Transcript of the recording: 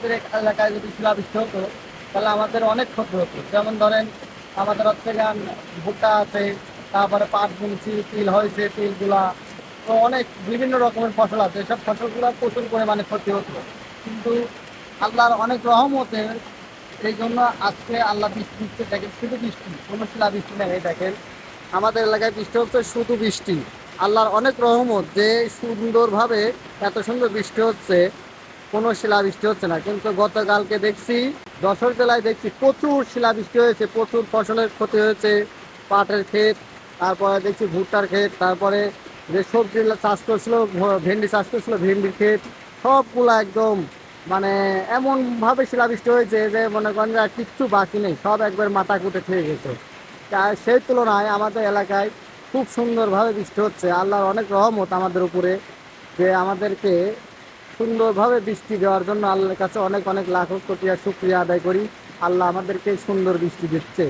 আমাদের এলাকায় যদি শিলাবৃষ্টি হতো তাহলে আমাদের অনেক ক্ষতি হতো। যেমন ধরেন আমাদের হচ্ছে গান ভুট্টা আছে, তারপরে পাট বুনছি, তিল হয়েছে, তিলগুলা তো অনেক বিভিন্ন রকমের ফসল আছে, এসব ফসলগুলো প্রচুর পরিমাণে ক্ষতি হতো। কিন্তু আল্লাহর অনেক রহমতে এই জন্য আজকে আল্লাহ বৃষ্টি দিচ্ছে। দেখেন শুধু বৃষ্টি, কোনো শিলাবৃষ্টি নেই। দেখেন আমাদের এলাকায় বৃষ্টি হচ্ছে শুধু বৃষ্টি। আল্লাহর অনেক রহমত যে সুন্দরভাবে এত সুন্দর বৃষ্টি হচ্ছে, কোনো শিলাবৃষ্টি হচ্ছে না। কিন্তু গতকালকে দেখছি যশোর জেলায় দেখছি প্রচুর শিলাবৃষ্টি হয়েছে, প্রচুর ফসলের ক্ষতি হয়েছে, পাটের ক্ষেত, তারপরে দেখছি ভুট্টার ক্ষেত, তারপরে যে সবজি চাষ করছিল, ভেন্ডি চাষ করছিল, ভেন্ডির ক্ষেত সবগুলা একদম মানে এমনভাবে শিলাবৃষ্টি হয়েছে যে মনে করেন যে আর কিচ্ছু বাকি নেই, সব একবার মাথা কুটে খেয়ে গেছে। সেই তুলনায় আমাদের এলাকায় খুব সুন্দরভাবে বৃষ্টি হচ্ছে। আল্লাহর অনেক রহমত আমাদের উপরে যে আমাদেরকে সুন্দরভাবে বৃষ্টি দেওয়ার জন্য আল্লাহর কাছে অনেক অনেক লাখ কোটি শুকরিয়া আদায় করি। আল্লাহ আমাদেরকে সুন্দর বৃষ্টি দিচ্ছে।